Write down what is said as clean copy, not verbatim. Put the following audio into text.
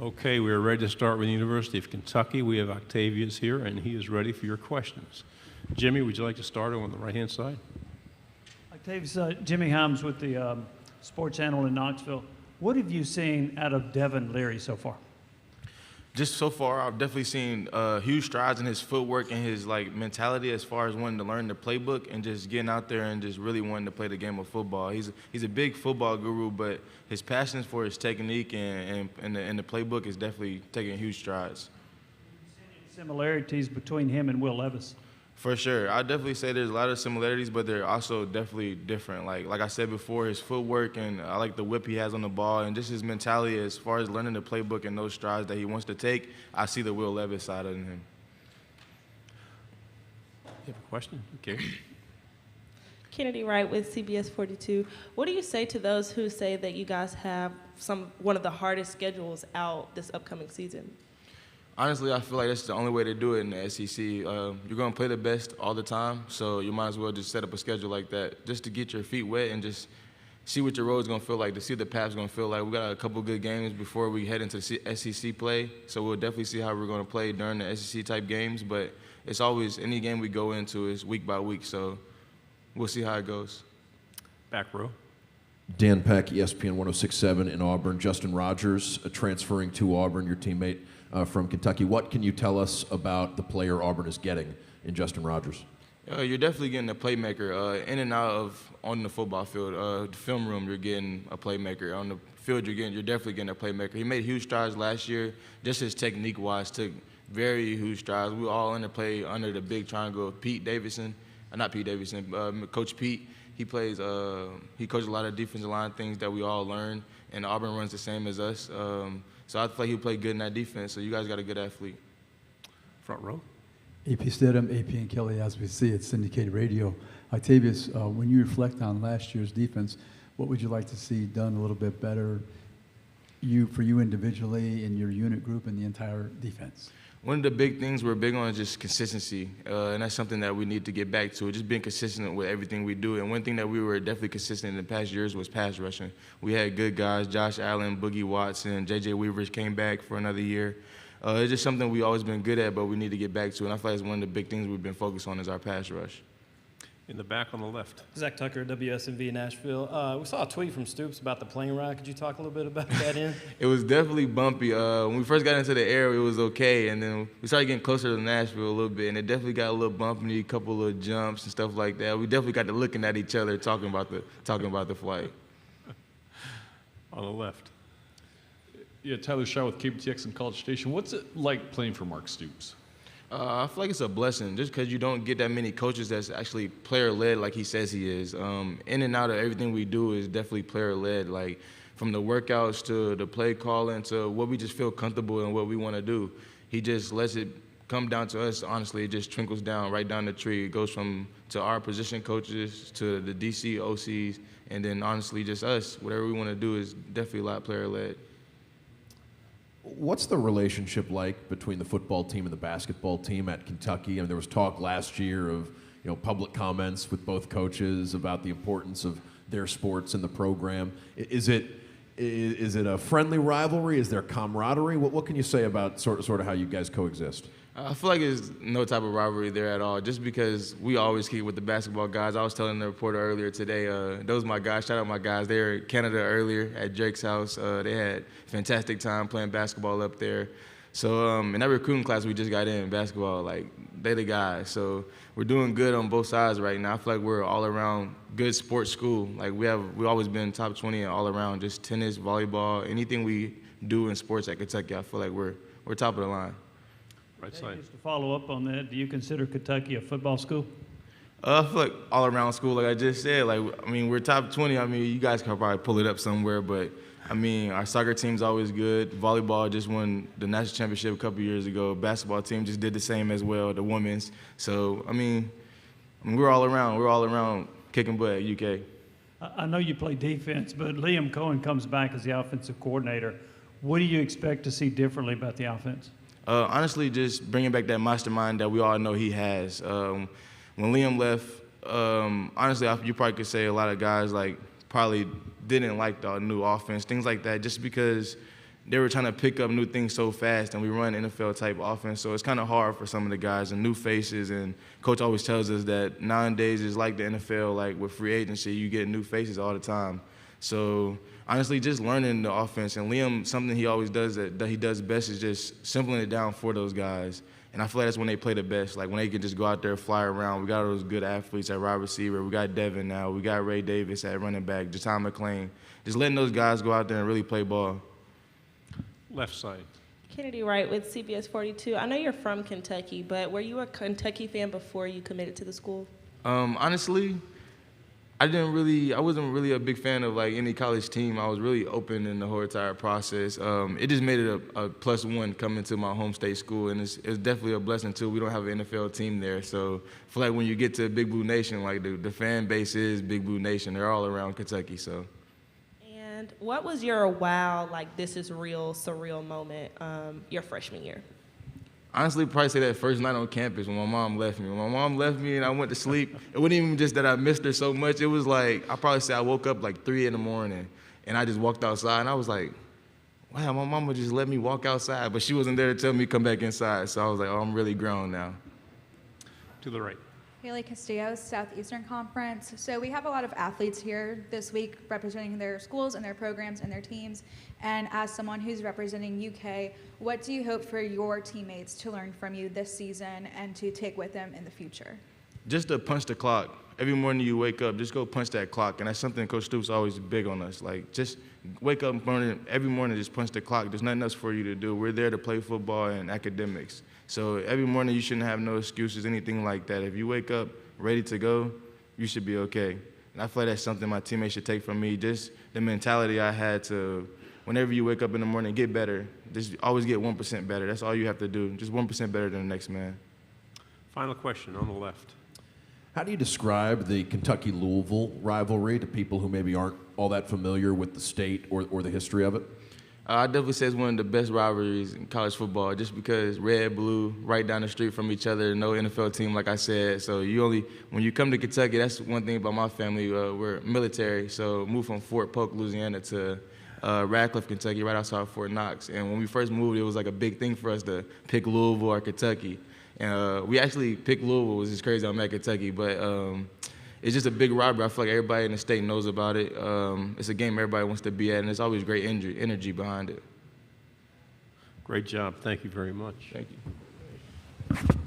Okay, we are ready to start with the University of Kentucky. We have Octavius here, and he is ready for your questions. Jimmy, would you like to start on the right-hand side? Octavius, Jimmy Himes with the Sports Channel in Knoxville. What have you seen out of Devin Leary so far? Just so far, I've definitely seen huge strides in his footwork and his mentality as far as wanting to learn the playbook and just getting out there and just really wanting to play the game of football. He's a big football guru, but his passion for his technique and the playbook is definitely taking huge strides. Similarities between him and Will Levis? For sure. I definitely say there's a lot of similarities, but they're also definitely different. Like I said before, his footwork and I like the whip he has on the ball and just his mentality as far as learning the playbook and those strides that he wants to take, I see the Will Levis side of him. You have a question? Okay. Kennedy Wright with CBS 42. What do you say to those who say that you guys have one of the hardest schedules out this upcoming season? Honestly, I feel like that's the only way to do it in the SEC. You're going to play the best all the time, so you might as well just set up a schedule like that just to get your feet wet and just see what your road's going to feel like, to see what the path's going to feel like. We got a couple good games before we head into the SEC play, so we'll definitely see how we're going to play during the SEC-type games, but it's always, any game we go into is week by week, so we'll see how it goes. Back row. Dan Peck, ESPN 1067 in Auburn. Justin Rogers transferring to Auburn, your teammate from Kentucky. What can you tell us about the player Auburn is getting in Justin Rogers? You're definitely getting a playmaker. In and out of on the football field, the film room, you're getting a playmaker. On the field, you're definitely getting a playmaker. He made huge strides last year. Just his technique-wise, took very huge strides. We all play under the big triangle of Pete Davidson, Coach Pete. He plays. He coaches a lot of defensive line things that we all learn, and Auburn runs the same as us. So I feel like he'll play good in that defense. So you guys got a good athlete. Front row. AP Stidham, AP and Kelly, as we see, it's syndicated radio. Octavius, when you reflect on last year's defense, what would you like to see done a little bit better for you individually, in your unit group, and the entire defense? One of the big things we're big on is just consistency, and that's something that we need to get back to, just being consistent with everything we do. And one thing that we were definitely consistent in the past years was pass rushing. We had good guys, Josh Allen, Boogie Watson, J.J. Weavers came back for another year. It's just something we've always been good at, but we need to get back to, and I feel like it's one of the big things we've been focused on is our pass rush. In the back on the left. Zach Tucker, WSMV Nashville. We saw a tweet from Stoops about the plane ride. Could you talk a little bit about that? It was definitely bumpy. When we first got into the air, it was okay, and then we started getting closer to Nashville a little bit, and it definitely got a little bumpy, a couple of jumps and stuff like that. We definitely got to looking at each other, talking about the flight. On the left. Yeah, Tyler Shaw with KBTX and College Station. What's it like playing for Mark Stoops? I feel like it's a blessing just because you don't get that many coaches that's actually player-led like he says he is. In and out of everything we do is definitely player-led, like from the workouts to the play calling to what we just feel comfortable and what we want to do. He just lets it come down to us. Honestly, it just trickles down right down the tree. It goes to our position coaches to the DC OCs, and then honestly just us. Whatever we want to do is definitely a lot player-led. What's the relationship like between the football team and the basketball team at Kentucky? I mean, there was talk last year of public comments with both coaches about the importance of their sports in the program. Is it a friendly rivalry? Is there camaraderie? What can you say about sort of how you guys coexist? I feel like there's no type of rivalry there at all, just because we always keep with the basketball guys. I was telling the reporter earlier today, those my guys, shout out my guys. They were in Canada earlier at Drake's house. They had a fantastic time playing basketball up there. So in that recruiting class we just got in basketball, like they the guys. So we're doing good on both sides right now. I feel like we're all around good sports school. Like we've always been top 20 and all around, just tennis, volleyball, anything we do in sports at Kentucky. I feel like we're top of the line. Right side. Just to follow up on that, do you consider Kentucky a football school? I feel like all around school, like I just said. We're top 20. You guys can probably pull it up somewhere, but our soccer team's always good. Volleyball just won the national championship a couple years ago. Basketball team just did the same as well, the women's. So we're all around. We're all around kicking butt at UK. I know you play defense, but Liam Cohen comes back as the offensive coordinator. What do you expect to see differently about the offense? Honestly, just bringing back that mastermind that we all know he has. When Liam left, honestly, you probably could say a lot of guys probably didn't like the new offense, things like that, just because they were trying to pick up new things so fast, and we run NFL-type offense, so it's kind of hard for some of the guys and new faces. And Coach always tells us that nowadays is like the NFL, like with free agency, you get new faces all the time. So honestly, just learning the offense. And Liam, something he always does that he does best is just simpling it down for those guys. And I feel like that's when they play the best, like when they can just go out there, fly around. We got all those good athletes at wide receiver. We got Devin now. We got Ray Davis at running back, Jaton McClain. Just letting those guys go out there and really play ball. Left side. Kennedy Wright with CBS 42. I know you're from Kentucky, but were you a Kentucky fan before you committed to the school? Honestly, I wasn't really a big fan of like any college team. I was really open in the whole entire process. It just made it a +1 coming to my home state school, and it's definitely a blessing too. We don't have an NFL team there, so I feel like when you get to Big Blue Nation, like the fan base is Big Blue Nation. They're all around Kentucky, so. And what was your wow, like this is real, surreal moment your freshman year? Honestly, probably say that first night on campus when my mom left me. When my mom left me and I went to sleep, it wasn't even just that I missed her so much. It was like, I probably say I woke up like 3 in the morning and I just walked outside and I was like, wow, my mama just let me walk outside, but she wasn't there to tell me to come back inside. So I was like, oh, I'm really grown now. To the right. Haley Castillo, Southeastern Conference. So we have a lot of athletes here this week representing their schools and their programs and their teams. And as someone who's representing UK, what do you hope for your teammates to learn from you this season and to take with them in the future? Just to punch the clock. Every morning you wake up, just go punch that clock. And that's something Coach Stoops always big on us. Like, just wake up every morning, just punch the clock. There's nothing else for you to do. We're there to play football and academics. So every morning you shouldn't have no excuses, anything like that. If you wake up ready to go, you should be okay. And I feel like that's something my teammates should take from me, just the mentality I had to, whenever you wake up in the morning, get better. Just always get 1% better. That's all you have to do. Just 1% better than the next man. Final question on the left. How do you describe the Kentucky-Louisville rivalry to people who maybe aren't all that familiar with the state or the history of it? I definitely say it's one of the best rivalries in college football just because red, blue, right down the street from each other, no NFL team, like I said. So when you come to Kentucky, that's one thing about my family. We're military, so moved from Fort Polk, Louisiana to Radcliffe, Kentucky, right outside Fort Knox. And when we first moved, it was like a big thing for us to pick Louisville or Kentucky. And we actually picked Louisville, which is crazy. I'm at Kentucky, but it's just a big rivalry. I feel like everybody in the state knows about it. It's a game everybody wants to be at, and there's always great energy behind it. Great job. Thank you very much. Thank you.